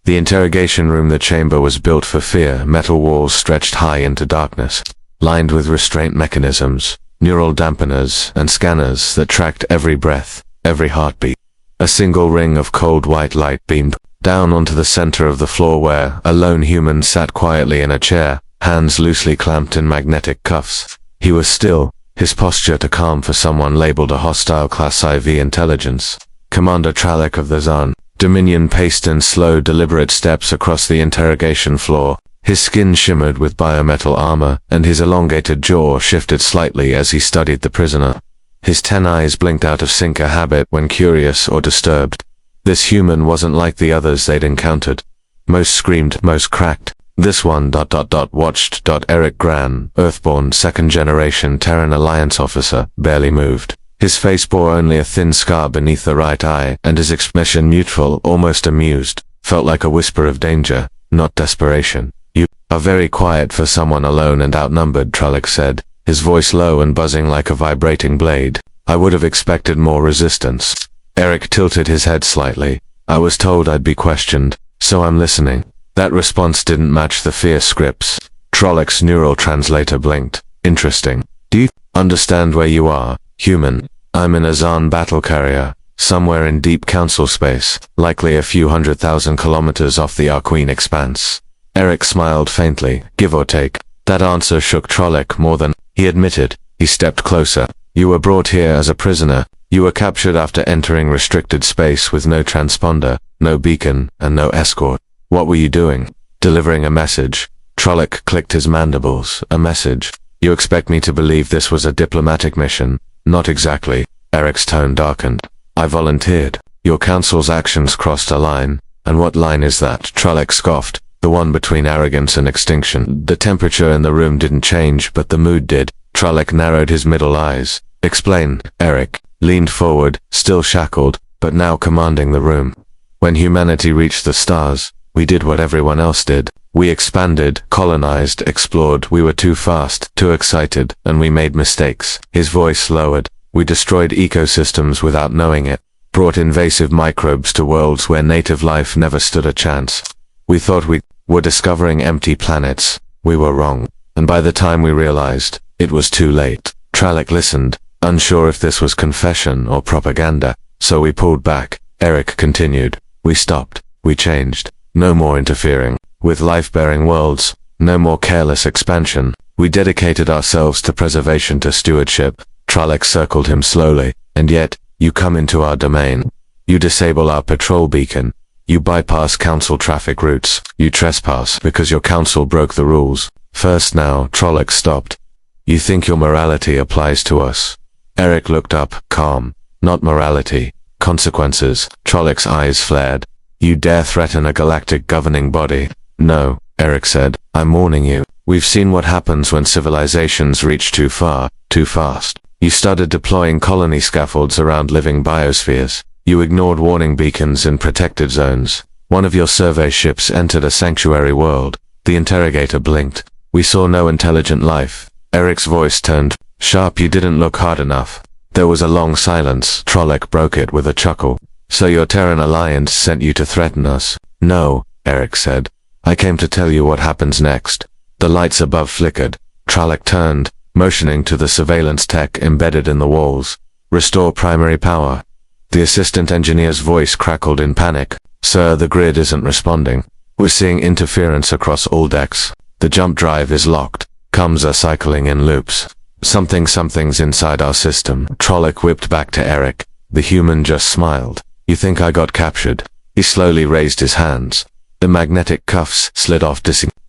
The interrogation room. The chamber was built for fear. Metal walls stretched high into darkness, lined with restraint mechanisms, neural dampeners, and scanners that tracked every breath, every heartbeat. A single ring of cold white light beamed down onto the center of the floor where a lone human sat quietly in a chair, hands loosely clamped in magnetic cuffs. He was still, his posture too calm for someone labeled a hostile Class IV intelligence. Commander Tralek of the Zan. Dominion paced in slow, deliberate steps across the interrogation floor. His skin shimmered with biometal armor, and his elongated jaw shifted slightly as he studied the prisoner. His 10 eyes blinked out of sync, a habit when curious or disturbed. This human wasn't like the others they'd encountered. Most screamed, most cracked. This one ... watched. Eric Gran, Earthborn, second-generation Terran Alliance officer, barely moved. His face bore only a thin scar beneath the right eye, and his expression, neutral, almost amused, felt like a whisper of danger, not desperation. "You are very quiet for someone alone and outnumbered," Tralek said, his voice low and buzzing like a vibrating blade. "I would have expected more resistance." Eric tilted his head slightly. "I was told I'd be questioned, so I'm listening." That response didn't match the fear scripts. Trolek's neural translator blinked. "Interesting. Do you understand where you are, human?" "I'm in a Zan battle carrier, somewhere in deep council space, likely a few 100,000 kilometers off the Arqueen expanse." Eric smiled faintly, give or take. That answer shook Trolek more than he admitted. He stepped closer. "You were brought here as a prisoner. You were captured after entering restricted space with no transponder, no beacon, and no escort. What were you doing?" "Delivering a message." Trolek clicked his mandibles. "A message? You expect me to believe this was a diplomatic mission?" "Not exactly." Eric's tone darkened. "I volunteered. Your council's actions crossed a line." "And what line is that?" Trolek scoffed. "The one between arrogance and extinction." The temperature in the room didn't change, but the mood did. Trolek narrowed his middle eyes. "Explain." Eric leaned forward, still shackled, but now commanding the room. "When humanity reached the stars, we did what everyone else did. We expanded, colonized, explored. We were too fast, too excited, and we made mistakes." His voice lowered. "We destroyed ecosystems without knowing it, brought invasive microbes to worlds where native life never stood a chance. We thought we were discovering empty planets. We were wrong. And by the time we realized, it was too late." Tralek listened, unsure if this was confession or propaganda. "So we pulled back." Eric continued. "We stopped. We changed. No more interfering with life-bearing worlds. No more careless expansion. We dedicated ourselves to preservation, to stewardship." Tralek circled him slowly. "And yet, you come into our domain. You disable our patrol beacon. You bypass council traffic routes. You trespass because your council broke the rules." "First now," Trolek stopped. "You think your morality applies to us?" Eric looked up, calm. "Not morality. Consequences." Trolek's eyes flared. "You dare threaten a galactic governing body?" "No," Eric said. "I'm warning you. We've seen what happens when civilizations reach too far, too fast. You started deploying colony scaffolds around living biospheres. You ignored warning beacons in protected zones. One of your survey ships entered a sanctuary world." The interrogator blinked. "We saw no intelligent life." Eric's voice turned sharp. "You didn't look hard enough." There was a long silence. Trolek broke it with a chuckle. "So your Terran Alliance sent you to threaten us?" "No," Eric said. "I came to tell you what happens next." The lights above flickered. Tralek turned, motioning to the surveillance tech embedded in the walls. "Restore primary power." The assistant engineer's voice crackled in panic. "Sir, the grid isn't responding. We're seeing interference across all decks. The jump drive is locked. Comms are cycling in loops. Something's inside our system." Trolek whipped back to Eric. The human just smiled. "You think I got captured?" He slowly raised his hands. The magnetic cuffs slid off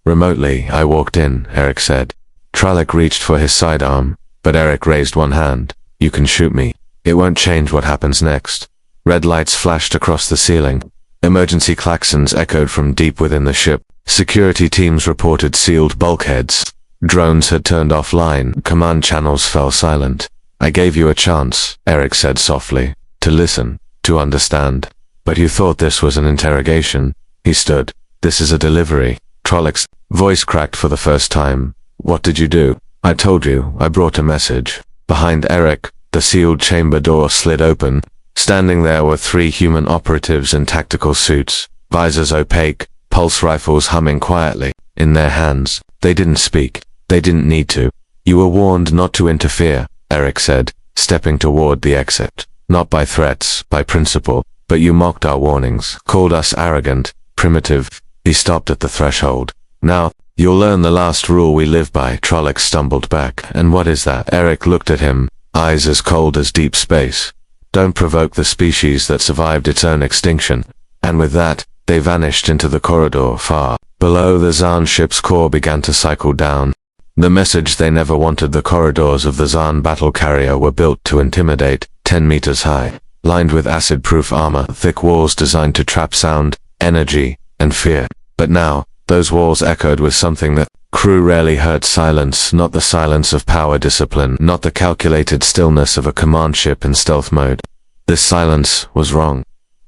remotely. "I walked in," Eric said. Tralek reached for his sidearm, but Eric raised one hand. "You can shoot me. It won't change what happens next." Red lights flashed across the ceiling. Emergency klaxons echoed from deep within the ship. Security teams reported sealed bulkheads. Drones had turned offline. Command channels fell silent. "I gave you a chance," Eric said softly, "to listen, to understand. But you thought this was an interrogation." He stood. "This is a delivery." Trolek's voice cracked for the first time. "What did you do?" "I told you, I brought a message." Behind Eric, the sealed chamber door slid open. Standing there were 3 human operatives in tactical suits, visors opaque, pulse rifles humming quietly in their hands. They didn't speak. They didn't need to. You were warned not to interfere, Eric said, stepping toward the exit. Not by threats, by principle, but you mocked our warnings, called us arrogant, primitive. He stopped at the threshold. Now, you'll learn the last rule we live by. Trolloc stumbled back. And what is that? Eric looked at him, eyes as cold as deep space. Don't provoke the species that survived its own extinction. And with that, they vanished into the corridor far below. The Zaan ship's core began to cycle down. The message they never wanted. The corridors of the Zaan battle carrier were built to intimidate, 10 meters high, lined with acid-proof armor, thick walls designed to trap sound, energy, and fear. But now, those walls echoed with something that crew rarely heard: silence, not the silence of power discipline, not the calculated stillness of a command ship in stealth mode. This silence was wrong.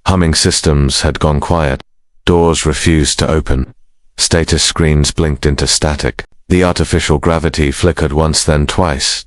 Humming systems had gone quiet. Doors refused to open. Status screens blinked into static. The artificial gravity flickered once, then twice.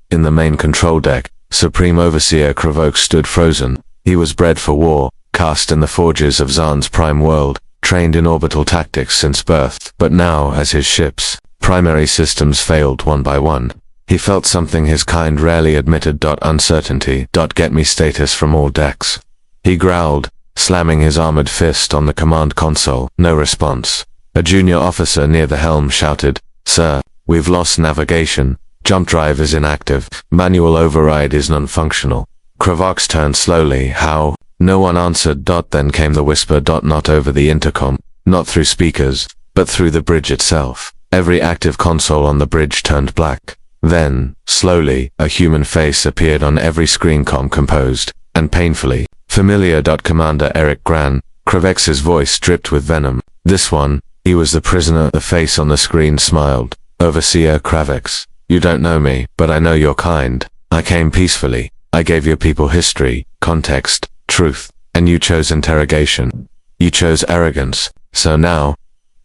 In the main control deck, Supreme Overseer Kravok stood frozen. He was bred for war, cast in the forges of Zaan's prime world, trained in orbital tactics since birth. But now, as his ship's primary systems failed one by one, he felt something his kind rarely admitted: uncertainty. Get me status from all decks. He growled, slamming his armored fist on the command console. No response. A junior officer near the helm shouted, "Sir, we've lost navigation. Jump drive is inactive. Manual override is non-functional." Kravok turned slowly. How? No one answered. Then came the whisper. Not over the intercom, not through speakers, but through the bridge itself. Every active console on the bridge turned black. Then, slowly, a human face appeared on every screen, composed and painfully familiar. Commander Eric Gran. Kravek's voice dripped with venom. This one. He was the prisoner. The face on the screen smiled. "Overseer Kravek, you don't know me, but I know you're kind. I came peacefully. I gave your people history, context, truth, and you chose interrogation. You chose arrogance. So now,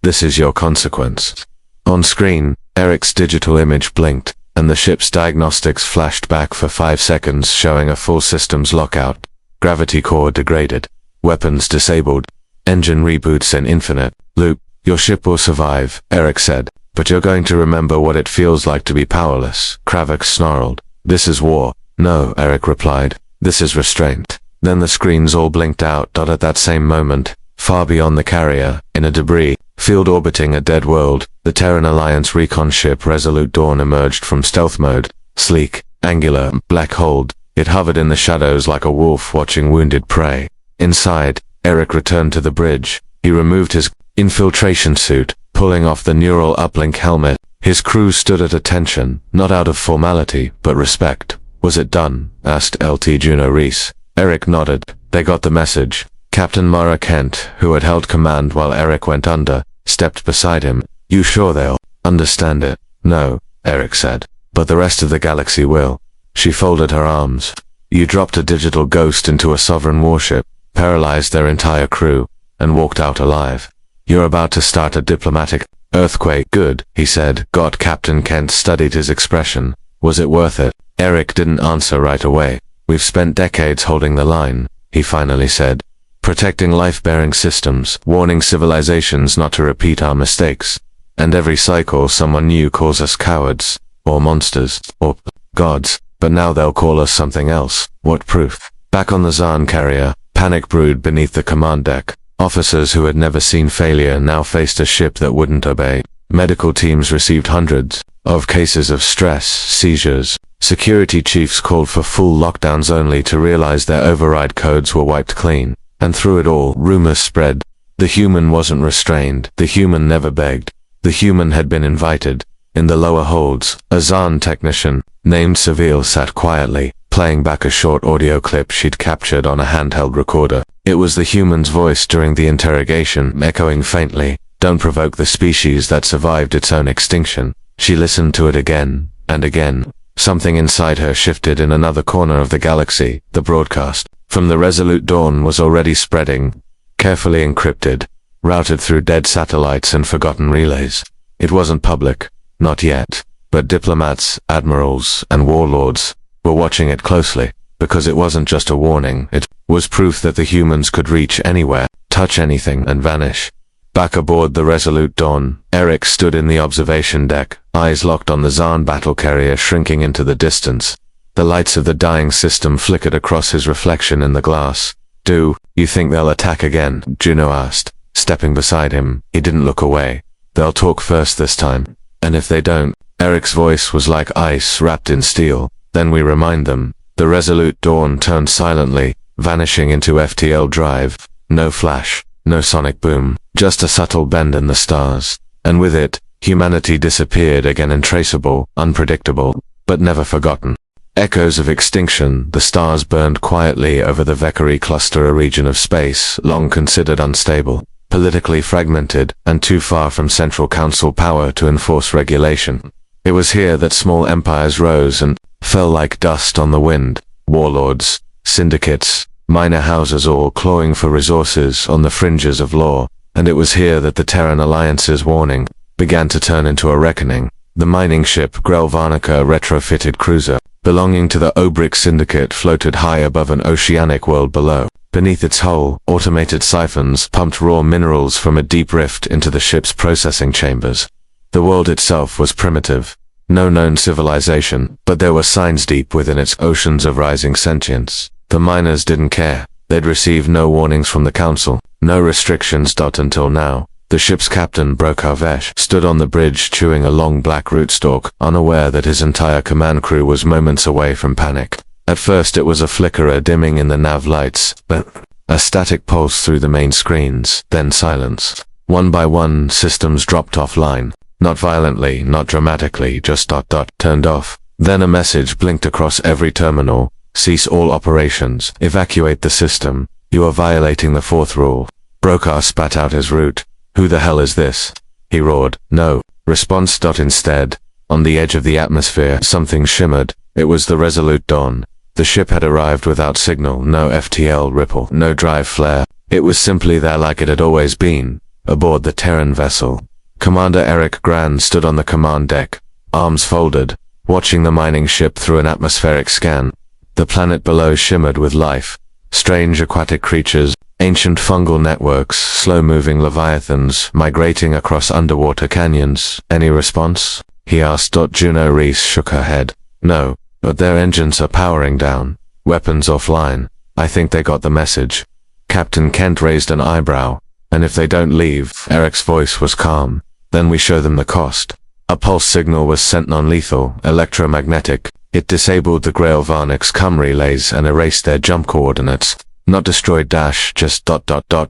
this is your consequence." On screen, Eric's digital image blinked, and the ship's diagnostics flashed back for 5 seconds, showing a full systems lockout. Gravity core degraded. Weapons disabled. Engine reboots in infinite loop. "Your ship will survive," Eric said, "but you're going to remember what it feels like to be powerless." Kravok snarled. "This is war." "No," Eric replied. "This is restraint." Then the screens all blinked out. At that same moment, far beyond the carrier, in a debris field orbiting a dead world, the Terran Alliance recon ship Resolute Dawn emerged from stealth mode. Sleek, angular, black-holed, it hovered in the shadows like a wolf watching wounded prey. Inside, Eric returned to the bridge. He removed his infiltration suit, pulling off the neural uplink helmet. His crew stood at attention, not out of formality, but respect. "Was it done?" asked LT Juno Reese. Eric nodded. They got the message. Captain Mara Kent, who had held command while Eric went under, stepped beside him. "You sure they'll understand it?" "No," Eric said. "But the rest of the galaxy will." She folded her arms. "You dropped a digital ghost into a sovereign warship, paralyzed their entire crew, and walked out alive. You're about to start a diplomatic earthquake." "Good," he said. Captain Kent studied his expression. "Was it worth it?" Eric didn't answer right away. "We've spent decades holding the line," he finally said. "Protecting life-bearing systems, warning civilizations not to repeat our mistakes. And every cycle someone new calls us cowards, or monsters, or gods. But now they'll call us something else. What proof?" Back on the Zaan carrier, panic brewed beneath the command deck. Officers who had never seen failure now faced a ship that wouldn't obey. Medical teams received hundreds of cases of stress, seizures. Security chiefs called for full lockdowns only to realize their override codes were wiped clean. And through it all, rumors spread. The human wasn't restrained. The human never begged. The human had been invited. In the lower holds, a Zaan technician, named Seville, sat quietly, playing back a short audio clip she'd captured on a handheld recorder. It was the human's voice during the interrogation, echoing faintly, "Don't provoke the species that survived its own extinction." She listened to it again, and again. Something inside her shifted in another corner of the galaxy. The broadcast from the Resolute Dawn was already spreading, carefully encrypted, routed through dead satellites and forgotten relays. It wasn't public, not yet, but diplomats, admirals, and warlords were watching it closely, because it wasn't just a warning, it was proof that the humans could reach anywhere. touch anything, and vanish. Back aboard the Resolute Dawn, Eric stood in the observation deck, eyes locked on the Zaan battle carrier shrinking into the distance. The lights of the dying system flickered across his reflection in the glass. "Do you think they'll attack again?" Juno asked, stepping beside him. He didn't look away. "They'll talk first this time. And if they don't," Eric's voice was like ice wrapped in steel, "then we remind them." The Resolute Dawn turned silently, vanishing into FTL drive. No flash, no sonic boom, just a subtle bend in the stars. And with it, humanity disappeared again, untraceable, unpredictable, but never forgotten. Echoes of extinction, the stars burned quietly over the Vekari cluster, a region of space long considered unstable, politically fragmented, and too far from central council power to enforce regulation. It was here that small empires rose and fell like dust on the wind. Warlords, syndicates, minor houses all clawing for resources on the fringes of law. And it was here that the Terran Alliance's warning began to turn into a reckoning. The mining ship Grelvarnica, a retrofitted cruiser, belonging to the Obrick Syndicate, floated high above an oceanic world below. Beneath its hull, automated siphons pumped raw minerals from a deep rift into the ship's processing chambers. The world itself was primitive. No known civilization, but there were signs deep within its oceans of rising sentience. The miners didn't care. They'd received no warnings from the council, no restrictions. Until now. The ship's captain, Brokarvesh, stood on the bridge chewing a long black rootstock, unaware that his entire command crew was moments away from panic. At first it was a flicker, a dimming in the nav lights, but a static pulse through the main screens, then silence. One by one, systems dropped offline. Not violently, not dramatically, just turned off. Then a message blinked across every terminal. "Cease all operations. Evacuate the system. You are violating the fourth rule." Brokar spat out his root. "Who the hell is this?" he roared. No response. Instead, on the edge of the atmosphere, something shimmered. It was the Resolute Dawn. The ship had arrived without signal, no FTL ripple, no drive flare. It was simply there like it had always been, aboard the Terran vessel. Commander Eric Gran stood on the command deck, arms folded, watching the mining ship through an atmospheric scan. The planet below shimmered with life. Strange aquatic creatures, ancient fungal networks, slow-moving leviathans migrating across underwater canyons. "Any response?" he asked. Juno Reese shook her head. "No, but their engines are powering down. Weapons offline. I think they got the message." Captain Kent raised an eyebrow. "And if they don't leave," Eric's voice was calm, "then we show them the cost." A pulse signal was sent, non-lethal, electromagnetic. It disabled the Grelvarnic's com relays and erased their jump coordinates. Not destroyed - just ...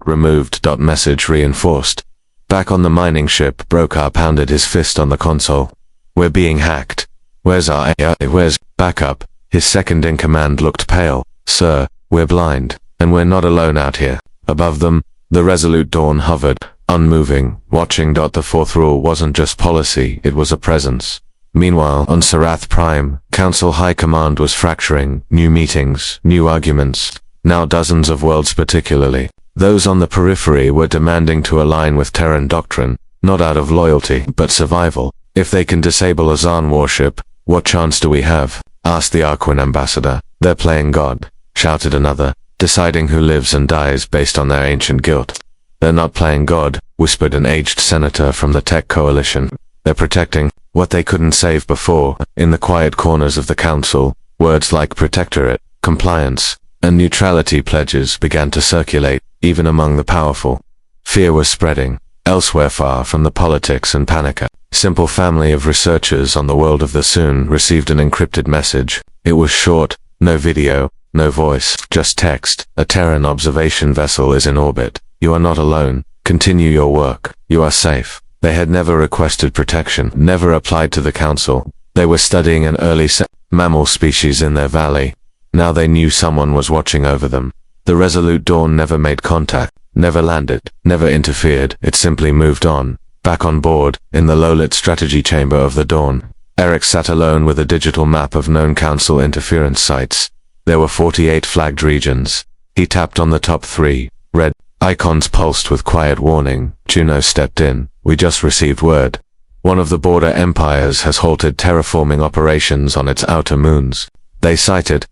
removed. Message reinforced. Back on the mining ship, Brokar pounded his fist on the console. "We're being hacked. Where's our AI? Where's backup?" His second-in-command looked pale. "Sir, we're blind, and we're not alone out here." Above them, the Resolute Dawn hovered, unmoving, watching. The fourth rule wasn't just policy, it was a presence. Meanwhile, on Sarath Prime, Council High Command was fracturing. New meetings, new arguments. Now dozens of worlds, particularly those on the periphery, were demanding to align with Terran doctrine, not out of loyalty, but survival. "If they can disable a Zaan warship, what chance do we have?" asked the Arquin ambassador. "They're playing God," shouted another, "deciding who lives and dies based on their ancient guilt." "They're not playing God," whispered an aged senator from the Tech Coalition. "They're protecting what they couldn't save before." In the quiet corners of the council, words like protectorate, compliance, and neutrality pledges began to circulate, even among the powerful. Fear was spreading. Elsewhere, far from the politics and panic, a simple family of researchers on the world of the Soon received an encrypted message. It was short, no video, no voice, just text. "A Terran observation vessel is in orbit. You are not alone. Continue your work. You are safe." They had never requested protection, never applied to the council. They were studying an early mammal species in their valley. Now they knew someone was watching over them. The Resolute Dawn never made contact, never landed, never interfered. It simply moved on. Back on board, in the low-lit strategy chamber of the Dawn, Eric sat alone with a digital map of known council interference sites. There were 48 flagged regions. He tapped on the top 3. Red icons pulsed with quiet warning. Juno stepped in. "We just received word. One of the border empires has halted terraforming operations on its outer moons. They cited ...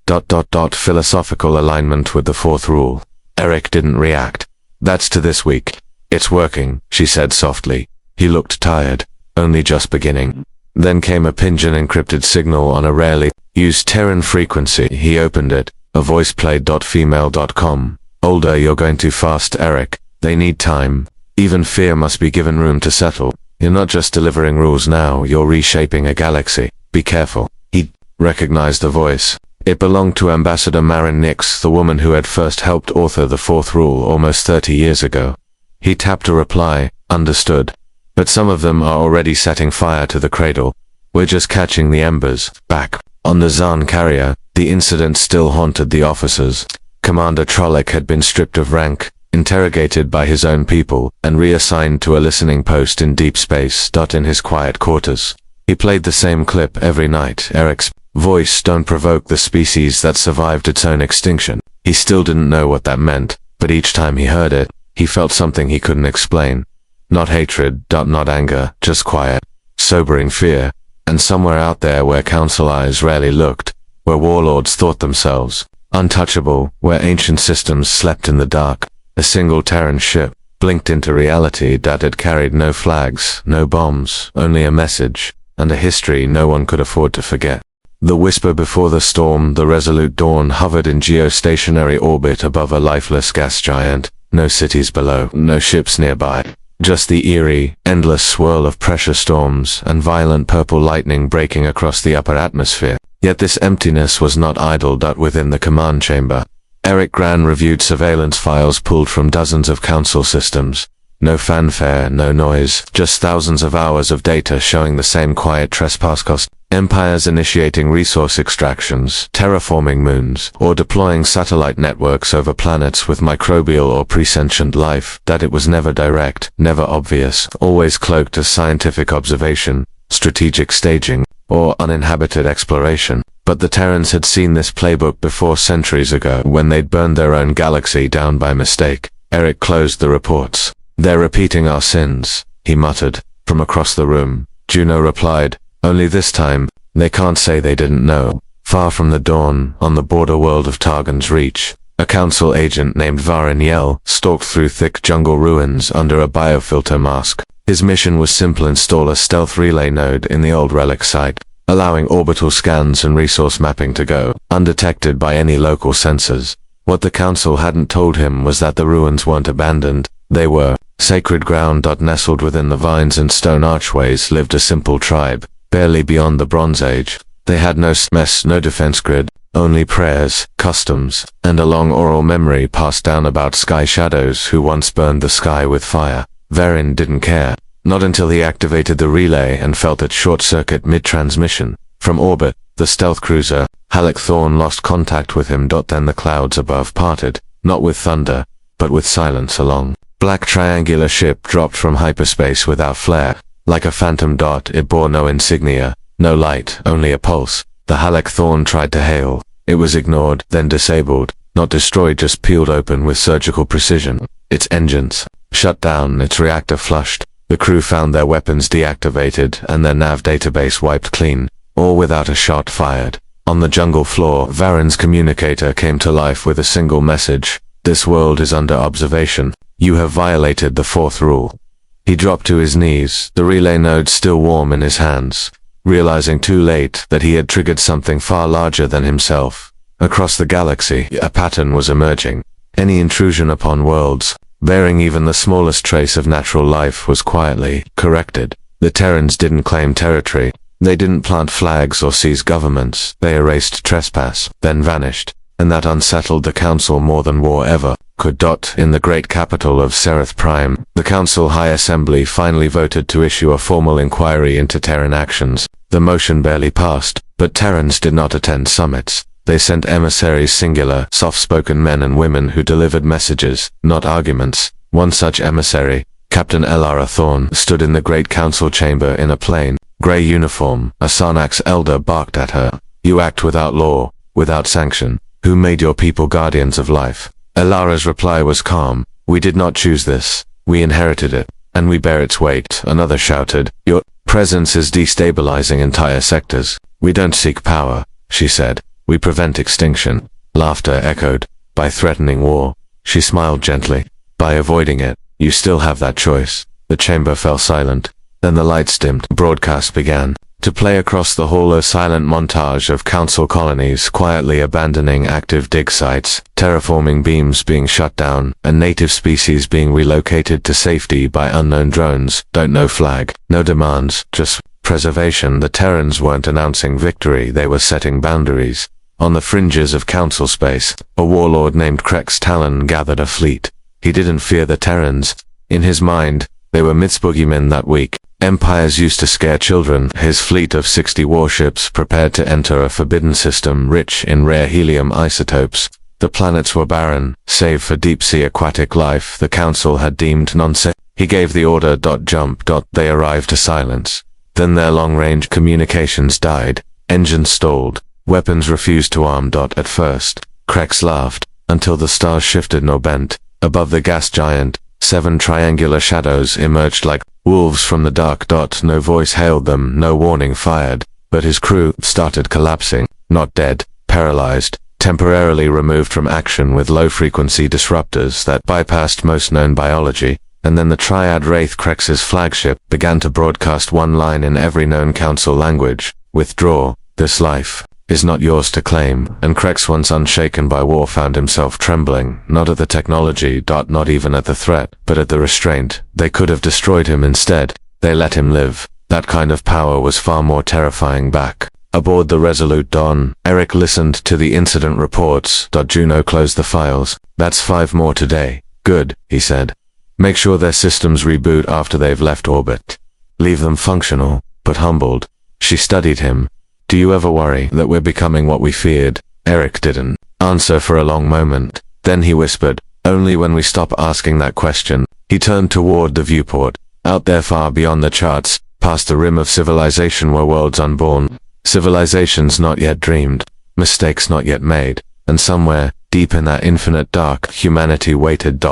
philosophical alignment with the fourth rule." Eric didn't react. That's to this week. It's working, she said softly. He looked tired. Only just beginning. Then came a pidgin-encrypted signal on a rarely used Terran frequency. He opened it. A voice played. Female.com. Older, you're going too fast, Eric. They need time. Even fear must be given room to settle. You're not just delivering rules now, you're reshaping a galaxy. Be careful. He recognized the voice. It belonged to Ambassador Marin Nix, the woman who had first helped author the Fourth Rule almost 30 years ago. He tapped a reply. Understood. But some of them are already setting fire to the cradle. We're just catching the embers. Back on the Zaan carrier, the incident still haunted the officers. Commander Trolloc had been stripped of rank, interrogated by his own people, and reassigned to a listening post in deep space. In his quiet quarters. He played the same clip every night. Eric's voice don't provoke the species that survived its own extinction. He still didn't know what that meant, but each time he heard it, he felt something he couldn't explain. Not hatred, not anger, just quiet, sobering fear. And somewhere out there where council eyes rarely looked, where warlords thought themselves untouchable, where ancient systems slept in the dark, a single Terran ship blinked into reality that had carried no flags, no bombs, only a message, and a history no one could afford to forget. The whisper before the storm, the resolute dawn hovered in geostationary orbit above a lifeless gas giant. No cities below, no ships nearby. Just the eerie, endless swirl of pressure storms and violent purple lightning breaking across the upper atmosphere. Yet this emptiness was not idle. Within the command chamber, Eric Gran reviewed surveillance files pulled from dozens of council systems. No fanfare, no noise, just thousands of hours of data showing the same quiet trespass cost. Empires initiating resource extractions, terraforming moons, or deploying satellite networks over planets with microbial or presentient life. That it was never direct, never obvious, always cloaked as scientific observation, strategic staging, or uninhabited exploration. But the Terrans had seen this playbook before centuries ago when they'd burned their own galaxy down by mistake. Eric closed the reports. They're repeating our sins, he muttered, from across the room. Juno replied, only this time, they can't say they didn't know. Far from the dawn, on the border world of Targon's Reach, a council agent named Varin Yell stalked through thick jungle ruins under a biofilter mask. His mission was simple: install a stealth relay node in the old relic site, allowing orbital scans and resource mapping to go undetected by any local sensors. What the council hadn't told him was that the ruins weren't abandoned. They were sacred ground. Nestled within the vines and stone archways lived a simple tribe, barely beyond the Bronze Age. They had no mess, no defense grid, only prayers, customs, and a long oral memory passed down about sky shadows who once burned the sky with fire. Varin didn't care, not until he activated the relay and felt it short-circuit mid-transmission. From orbit, the stealth cruiser, Halleck Thorn, lost contact with him. Then the clouds above parted, not with thunder, but with silence. A long, black triangular ship dropped from hyperspace without flare. Like a phantom dot, it bore no insignia, no light, only a pulse. The Halleck Thorn tried to hail. It was ignored, then disabled. Not destroyed, just peeled open with surgical precision. Its engines shut down, its reactor flushed. The crew found their weapons deactivated and their nav database wiped clean, all without a shot fired. On the jungle floor, Varin's communicator came to life with a single message. This world is under observation. You have violated the Fourth Rule. He dropped to his knees, the relay node still warm in his hands, realizing too late that he had triggered something far larger than himself. Across the galaxy, a pattern was emerging. Any intrusion upon worlds, bearing even the smallest trace of natural life, was quietly corrected. The Terrans didn't claim territory. They didn't plant flags or seize governments. They erased trespass, then vanished. And that unsettled the council more than war ever could. In the great capital of Sereth Prime, the Council High Assembly finally voted to issue a formal inquiry into Terran actions. The motion barely passed, but Terrans did not attend summits. They sent emissaries, singular, soft-spoken men and women who delivered messages, not arguments. One such emissary, Captain Elara Thorn, stood in the great council chamber in a plain, grey uniform. A Sarnax elder barked at her. You act without law, without sanction. Who made your people guardians of life? Elara's reply was calm. We did not choose this. We inherited it, and we bear its weight. Another shouted. Your presence is destabilizing entire sectors. We don't seek power, she said. We prevent extinction. Laughter echoed. By threatening war. She smiled gently. By avoiding it, you still have that choice. The chamber fell silent. Then the lights dimmed. Broadcast began to play across the hall, a silent montage of council colonies quietly abandoning active dig sites, terraforming beams being shut down, and native species being relocated to safety by unknown drones. Don't know flag, no demands, just preservation. The Terrans weren't announcing victory, they were setting boundaries. On the fringes of council space, a warlord named Krex Talon gathered a fleet. He didn't fear the Terrans. In his mind, they were myths boogeymen that weak. Empires used to scare children. His fleet of 60 warships prepared to enter a forbidden system rich in rare helium isotopes. The planets were barren, save for deep-sea aquatic life the Council had deemed non-safe. He gave the order, jump. They arrived to silence. Then their long-range communications died. Engines stalled. Weapons refused to arm. At first, Krex laughed, until the stars shifted nor bent. Above the gas giant, 7 triangular shadows emerged like wolves from the dark. No voice hailed them, no warning fired, but his crew started collapsing, not dead, paralyzed, temporarily removed from action with low-frequency disruptors that bypassed most known biology. And then the Triad Wraith, Krex's flagship, began to broadcast one line in every known council language: withdraw, this life is not yours to claim. And Krex, once unshaken by war, found himself trembling, not at the technology, not even at the threat, but at the restraint. They could have destroyed him instead. They let him live. That kind of power was far more terrifying. Back aboard the Resolute Dawn, Eric listened to the incident reports. Juno closed the files. That's 5 more today. Good, he said. Make sure their systems reboot after they've left orbit. Leave them functional, but humbled. She studied him. Do you ever worry that we're becoming what we feared? Eric didn't answer for a long moment. Then he whispered, only when we stop asking that question. He turned toward the viewport. Out there, far beyond the charts, past the rim of civilization, were worlds unborn. Civilizations not yet dreamed. Mistakes not yet made. And somewhere, deep in that infinite dark, humanity waited.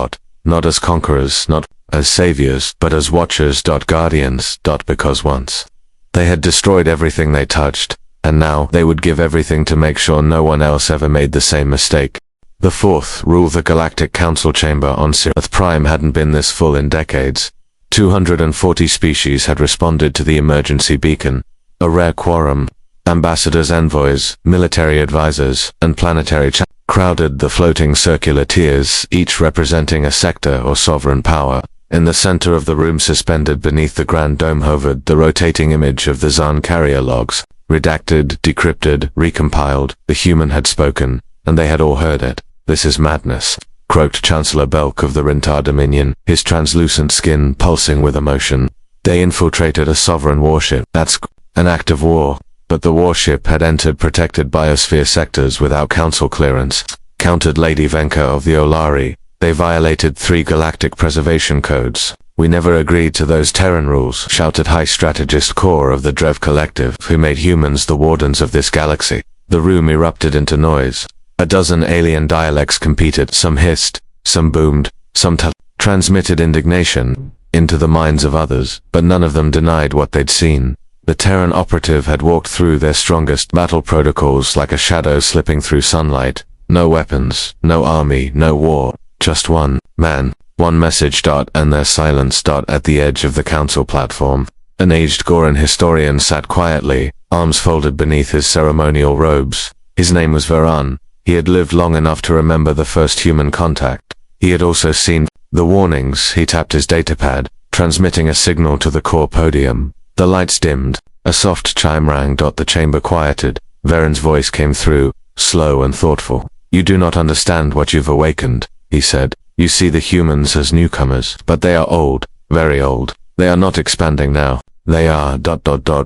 Not as conquerors, not as saviors, but as watchers. Guardians. Because once they had destroyed everything they touched, and now they would give everything to make sure no one else ever made the same mistake. The Fourth ruled the Galactic Council chamber on Earth Prime hadn't been this full in decades. 240 species had responded to the emergency beacon, a rare quorum. Ambassadors, envoys, military advisors, and planetary crowded the floating circular tiers, each representing a sector or sovereign power. In the center of the room, suspended beneath the grand dome, hovered the rotating image of the Zahn carrier logs. Redacted, decrypted, recompiled. The human had spoken, and they had all heard it. This is madness, croaked Chancellor Belk of the Rintar Dominion, his translucent skin pulsing with emotion. They infiltrated a sovereign warship. That's an act of war. But the warship had entered protected biosphere sectors without council clearance, countered Lady Venka of the Olari. They violated 3 galactic preservation codes. We never agreed to those Terran rules, shouted High Strategist Core of the Drev Collective, who made humans the wardens of this galaxy. The room erupted into noise. A dozen alien dialects competed. Some hissed, some boomed, some transmitted indignation into the minds of others, but none of them denied what they'd seen. The Terran operative had walked through their strongest battle protocols like a shadow slipping through sunlight. No weapons, no army, no war, just one man. One message. And their silence. At the edge of the council platform, an aged Goran historian sat quietly, arms folded beneath his ceremonial robes. His name was Varan. He had lived long enough to remember the first human contact. He had also seen the warnings. He tapped his datapad, transmitting a signal to the core podium. The lights dimmed. A soft chime rang. The chamber quieted. Varan's voice came through, slow and thoughtful. You do not understand what you've awakened, he said. You see the humans as newcomers, but they are old, very old. They are not expanding now. They are...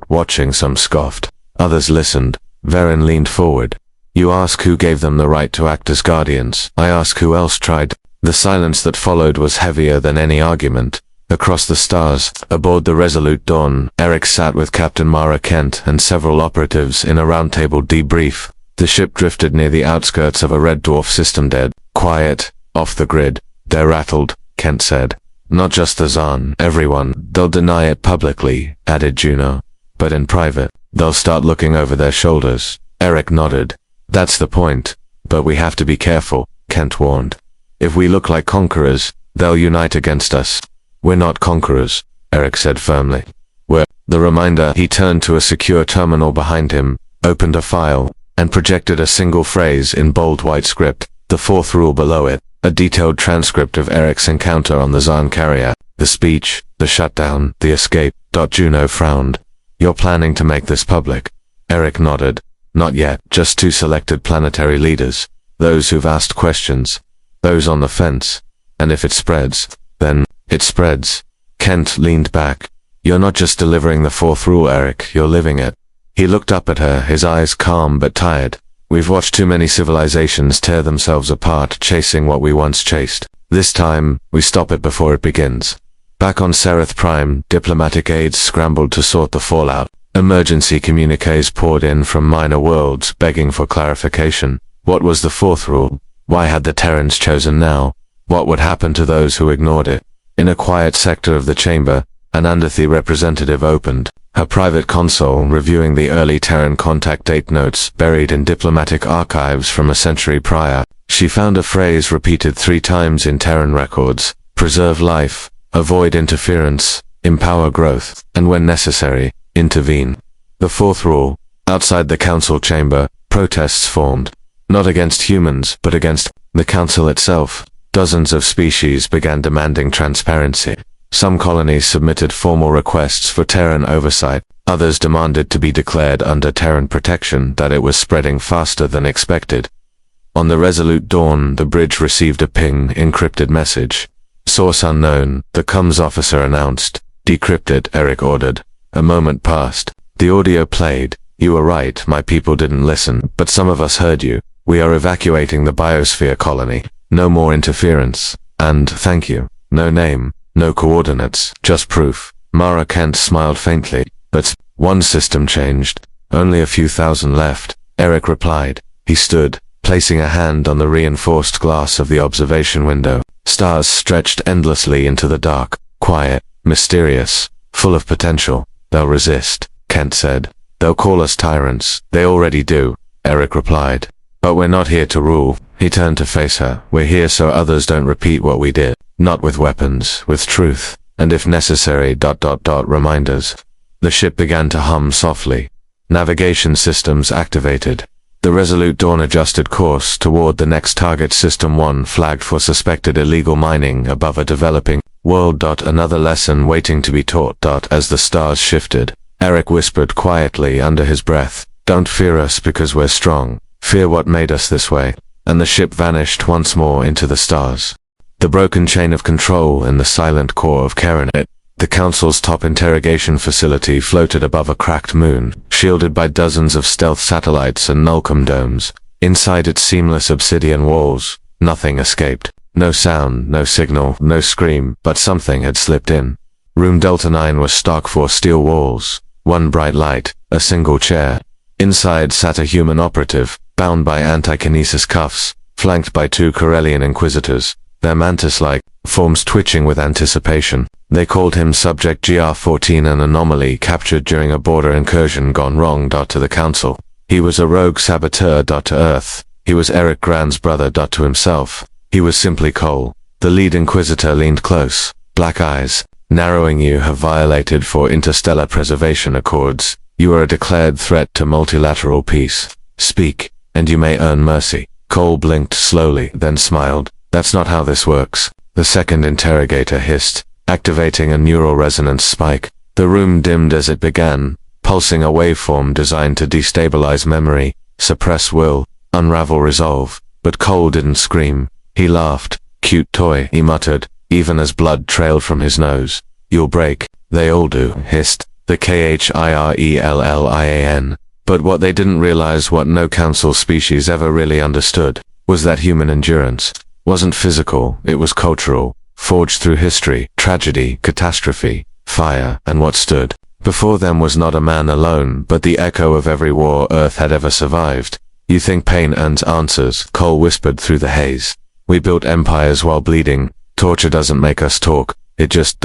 Watching, some scoffed. Others listened. Varan leaned forward. You ask who gave them the right to act as guardians. I ask who else tried. The silence that followed was heavier than any argument. Across the stars, aboard the Resolute Dawn, Eric sat with Captain Mara Kent and several operatives in a roundtable debrief. The ship drifted near the outskirts of a red dwarf system, dead, quiet, off the grid. They're rattled, Kent said. Not just the Zahn, everyone. They'll deny it publicly, added Juno. But in private, they'll start looking over their shoulders. Eric nodded. That's the point. But we have to be careful, Kent warned. If we look like conquerors, They'll unite against us. We're not conquerors, Eric said firmly. We're the reminder. He turned to a secure terminal behind him, opened a file, and projected a single phrase in bold white script, the fourth rule below it, a detailed transcript of Eric's encounter on the Zaan carrier, the speech, the shutdown, the escape. Juno frowned. You're planning to make this public? Eric nodded. Not yet, just 2 selected planetary leaders. Those who've asked questions. Those on the fence. And if it spreads, then it spreads. Kent leaned back. You're not just delivering the fourth rule, Eric, you're living it. He looked up at her, his eyes calm but tired. We've watched too many civilizations tear themselves apart chasing what we once chased. This time, we stop it before it begins. Back on Sereth Prime, diplomatic aides scrambled to sort the fallout. Emergency communiques poured in from minor worlds, begging for clarification. What was the fourth rule? Why had the Terrans chosen now? What would happen to those who ignored it? In a quiet sector of the chamber, an Andathi representative opened, her private console reviewing the early Terran contact date notes buried in diplomatic archives from a century prior. She found a phrase repeated 3 times in Terran records: preserve life, avoid interference, empower growth, and when necessary, intervene. The fourth rule. Outside the council chamber, protests formed. Not against humans, but against the council itself. Dozens of species began demanding transparency. Some colonies submitted formal requests for Terran oversight. Others demanded to be declared under Terran protection, that it was spreading faster than expected. On the Resolute Dawn, the bridge received a ping, encrypted message. Source unknown, the comms officer announced. Decrypt it, Eric ordered. A moment passed. The audio played. You were right, my people didn't listen, but some of us heard you. We are evacuating the biosphere colony. No more interference. And, thank you. No name, no coordinates, just proof. Mara Kent smiled faintly. But, one system changed. Only a few thousand left, Eric replied. He stood, placing a hand on the reinforced glass of the observation window. Stars stretched endlessly into the dark, quiet, mysterious, full of potential. They'll resist, Kent said. They'll call us tyrants. They already do, Eric replied. But we're not here to rule. He turned to face her. We're here so others don't repeat what we did. Not with weapons, with truth. And if necessary, reminders. The ship began to hum softly. Navigation systems activated. The Resolute Dawn adjusted course toward the next target. System 1 flagged for suspected illegal mining above a developing world. Another lesson waiting to be taught. As the stars shifted, Eric whispered quietly under his breath, don't fear us because we're strong. Fear what made us this way. And the ship vanished once more into the stars. The broken chain of control in the silent core of Kerenet, the Council's top interrogation facility, floated above a cracked moon, shielded by dozens of stealth satellites and Nullcom domes. Inside its seamless obsidian walls, nothing escaped. No sound, no signal, no scream, but something had slipped in. Room Delta 9 was stark for steel walls, one bright light, a single chair. Inside sat a human operative, bound by anti-kinesis cuffs, flanked by 2 Corellian inquisitors, their mantis-like forms twitching with anticipation. They called him Subject GR-14, an anomaly captured during a border incursion gone wrong. To the Council. He was a rogue saboteur. To Earth. He was Eric Grand's brother. To himself. He was simply Cole. The lead inquisitor leaned close. Black eyes. Narrowing. You have violated for interstellar preservation accords. You are a declared threat to multilateral peace. Speak, and you may earn mercy. Cole blinked slowly, then smiled. That's not how this works. The second interrogator hissed, activating a neural resonance spike. The room dimmed as it began, pulsing a waveform designed to destabilize memory, suppress will, unravel resolve. But Cole didn't scream. He laughed. Cute toy, he muttered, even as blood trailed from his nose. You'll break. They all do, hissed the KHIRELLIAN. But what they didn't realize, what no council species ever really understood, was that human endurance wasn't physical, it was cultural, forged through history, tragedy, catastrophe, fire, and what stood before them was not a man alone, but the echo of every war Earth had ever survived. You think pain earns answers, Cole whispered through the haze. We built empires while bleeding. Torture doesn't make us talk, it just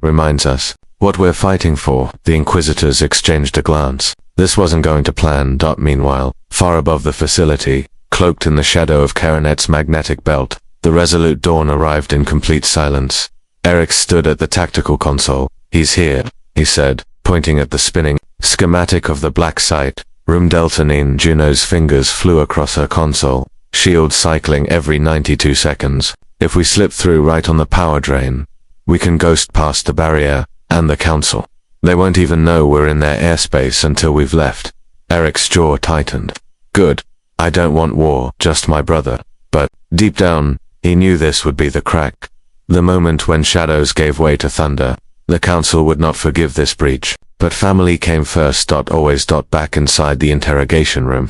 reminds us what we're fighting for. The inquisitors exchanged a glance. This wasn't going to plan. Meanwhile, far above the facility, cloaked in the shadow of Kerenet's magnetic belt, The Resolute Dawn arrived in complete silence. Eric stood at the tactical console. "He's here," he said, pointing at the spinning schematic of the black site. Room Delta 9. Juno's fingers flew across her console, shield cycling every 92 seconds. "If we slip through right on the power drain, we can ghost past the barrier and the council. They won't even know we're in their airspace until we've left." Eric's jaw tightened. "Good. I don't want war, just my brother." But, deep down, he knew this would be the crack. The moment when shadows gave way to thunder. The council would not forgive this breach. But family came first. Always. Back inside the interrogation room.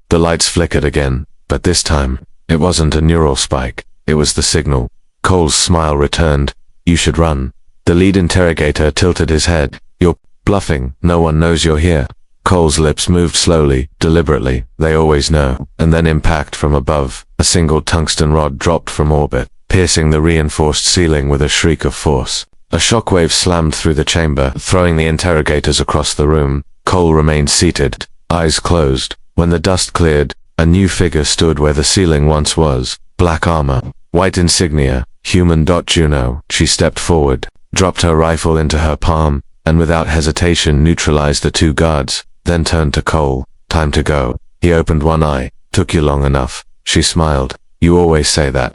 The lights flickered again, but this time, it wasn't a neural spike. It was the signal. Cole's smile returned. "You should run." The lead interrogator tilted his head. "You're bluffing. No one knows you're here." Cole's lips moved slowly, deliberately. "They always know." And then impact from above. A single tungsten rod dropped from orbit, piercing the reinforced ceiling with a shriek of force. A shockwave slammed through the chamber, throwing the interrogators across the room. Cole remained seated, eyes closed. When the dust cleared, a new figure stood where the ceiling once was. Black armor, white insignia, human. Juno. She stepped forward, dropped her rifle into her palm, and without hesitation neutralized the two guards, then turned to Cole. "Time to go." He opened one eye. "Took you long enough." She smiled. "You always say that."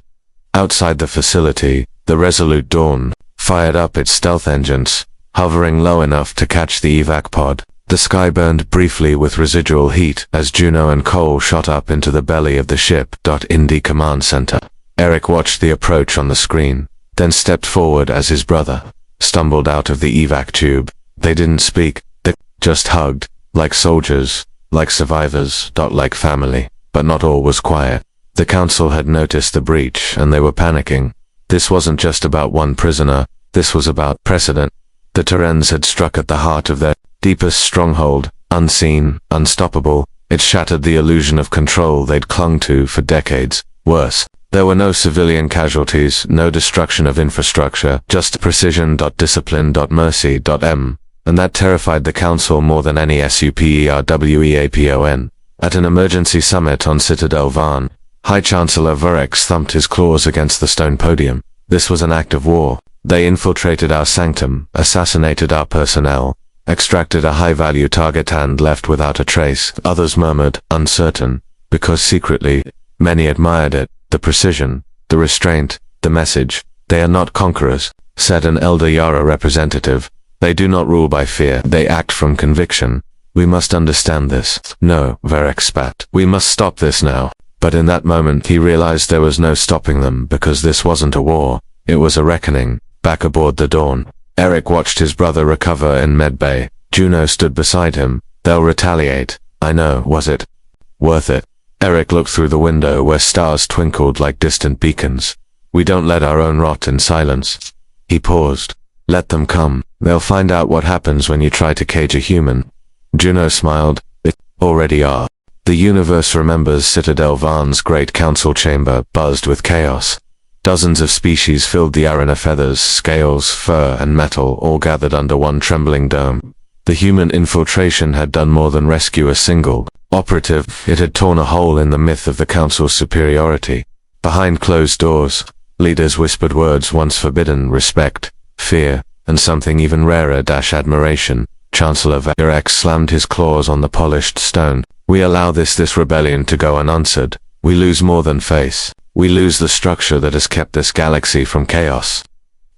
Outside the facility, the Resolute Dawn fired up its stealth engines, hovering low enough to catch the evac pod. The sky burned briefly with residual heat as Juno and Cole shot up into the belly of the ship. In the command center, Eric watched the approach on the screen, then stepped forward as his brother stumbled out of the evac tube. They didn't speak, they just hugged, like soldiers, like survivors, like family. But not all was quiet. The council had noticed the breach and they were panicking. This wasn't just about one prisoner, this was about precedent. The Terrans had struck at the heart of their deepest stronghold, unseen, unstoppable. It shattered the illusion of control they'd clung to for decades. Worse, there were no civilian casualties, no destruction of infrastructure, just precision. Discipline. Mercy. And that terrified the council more than any superweapon. At an emergency summit on Citadel Varn, High Chancellor Vurex thumped his claws against the stone podium. "This was an act of war. They infiltrated our sanctum, assassinated our personnel, extracted a high-value target and left without a trace." Others murmured, uncertain, because secretly, many admired it. "The precision, the restraint, the message. They are not conquerors," said an elder Yara representative. "They do not rule by fear, they act from conviction. We must understand this." "No," Vurex spat. "We must stop this now." But in that moment he realized there was no stopping them because this wasn't a war, it was a reckoning. Back aboard the Dawn, Eric watched his brother recover in medbay. Juno stood beside him. "They'll retaliate." "I know. Was it worth it?" Eric looked through the window where stars twinkled like distant beacons. "We don't let our own rot in silence." He paused. "Let them come. They'll find out what happens when you try to cage a human." Juno smiled. "They already are." The universe remembers Citadel Varn's great council chamber buzzed with chaos. Dozens of species filled the arena, feathers, scales, fur, and metal, all gathered under one trembling dome. The human infiltration had done more than rescue a single operative, it had torn a hole in the myth of the council's superiority. Behind closed doors, leaders whispered words once forbidden: respect, fear, and something even rarer, admiration. Chancellor Vurex slammed his claws on the polished stone. "We allow this rebellion to go unanswered. We lose more than face. We lose the structure that has kept this galaxy from chaos."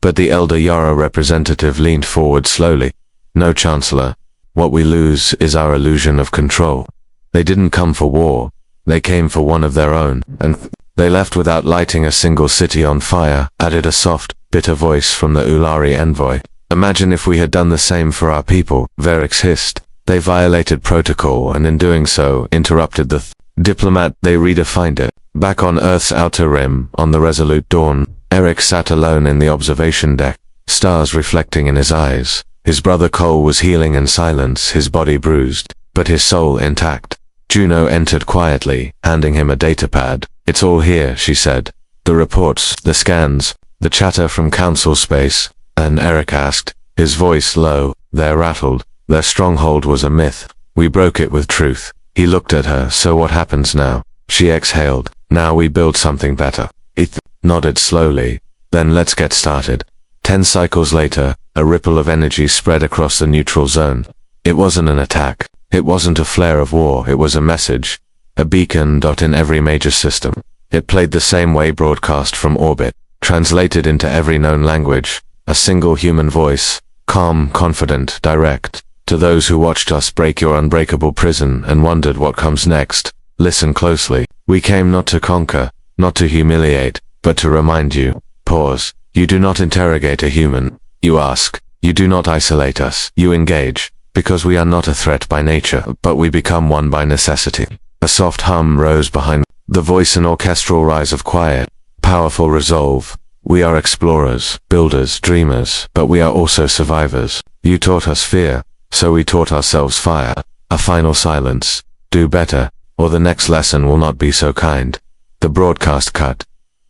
But the elder Yara representative leaned forward slowly. "No, Chancellor. What we lose is our illusion of control. They didn't come for war. They came for one of their own, and they left without lighting a single city on fire," added a soft, bitter voice from the Ulari envoy. "Imagine if we had done the same for our people," Vurex hissed. "They violated protocol and in doing so interrupted the diplomat. They redefined it." Back on Earth's outer rim, on the Resolute Dawn, Eric sat alone in the observation deck, stars reflecting in his eyes. His brother Cole was healing in silence, his body bruised, but his soul intact. Juno entered quietly, handing him a datapad. "It's all here," she said. "The reports, the scans, the chatter from council space." And Eric asked, his voice low. "They're rattled. Their stronghold was a myth. We broke it with truth." He looked at her. "So what happens now?" She exhaled. "Now we build something better." It nodded slowly. Then let's get started. 10 cycles later, a ripple of energy spread across the neutral zone. It wasn't an attack. It wasn't a flare of war. It was a message. A beacon dot in every major system. It played the same way broadcast from orbit, translated into every known language. A single human voice, calm, confident, direct. To those who watched us break your unbreakable prison and wondered what comes next, listen closely. We came not to conquer, not to humiliate, but to remind you. Pause. You do not interrogate a human. You ask. You do not isolate us. You engage. Because we are not a threat by nature, but we become one by necessity. A soft hum rose behind the voice, an orchestral rise of quiet, powerful resolve. We are explorers, builders, dreamers, but we are also survivors. You taught us fear, so we taught ourselves fire. A final silence. Do better, or the next lesson will not be so kind. The broadcast cut.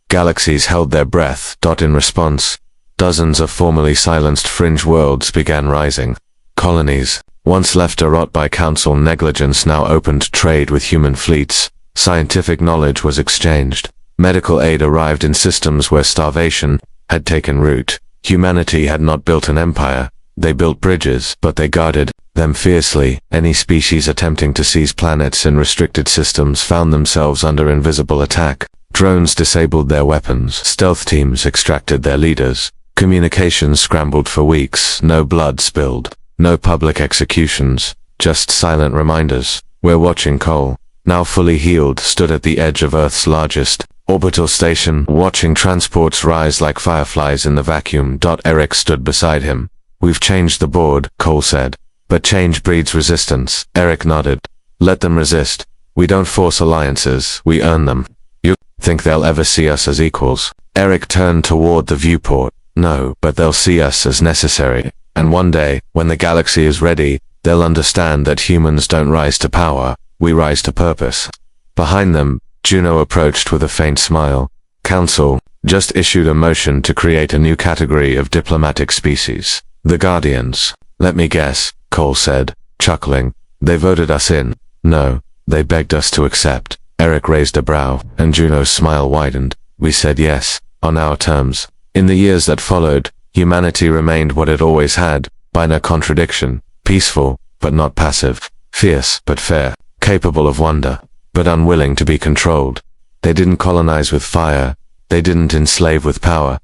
Galaxies held their breath. In response, dozens of formerly silenced fringe worlds began rising. Colonies, once left to rot by council negligence, now opened trade with human fleets. Scientific knowledge was exchanged. Medical aid arrived in systems where starvation had taken root. Humanity had not built an empire. They built bridges, but they guarded them fiercely. Any species attempting to seize planets in restricted systems found themselves under invisible attack. Drones disabled their weapons. Stealth teams extracted their leaders. Communications scrambled for weeks. No blood spilled. No public executions. Just silent reminders. We're watching. Cole, now fully healed, stood at the edge of Earth's largest orbital station, watching transports rise like fireflies in the vacuum. Eric stood beside him. We've changed the board, Cole said. But change breeds resistance. Eric nodded. Let them resist. We don't force alliances, we earn them. You think they'll ever see us as equals? Eric turned toward the viewport. No, but they'll see us as necessary. And one day, when the galaxy is ready, they'll understand that humans don't rise to power, we rise to purpose. Behind them, Juno approached with a faint smile. Council just issued a motion to create a new category of diplomatic species. The Guardians. Let me guess, Cole said, chuckling. They voted us in. No, they begged us to accept. Eric raised a brow, and Juno's smile widened. We said yes, on our terms. In the years that followed, humanity remained what it always had, binary contradiction, peaceful, but not passive, fierce, but fair, capable of wonder, but unwilling to be controlled. They didn't colonize with fire, they didn't enslave with power.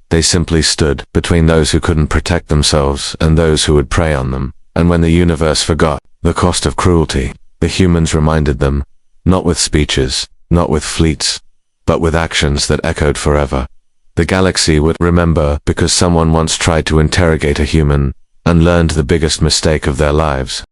They simply stood between those who couldn't protect themselves and those who would prey on them. And when the universe forgot the cost of cruelty, the humans reminded them, not with speeches, not with fleets, but with actions that echoed forever. The galaxy would remember because someone once tried to interrogate a human and learned the biggest mistake of their lives.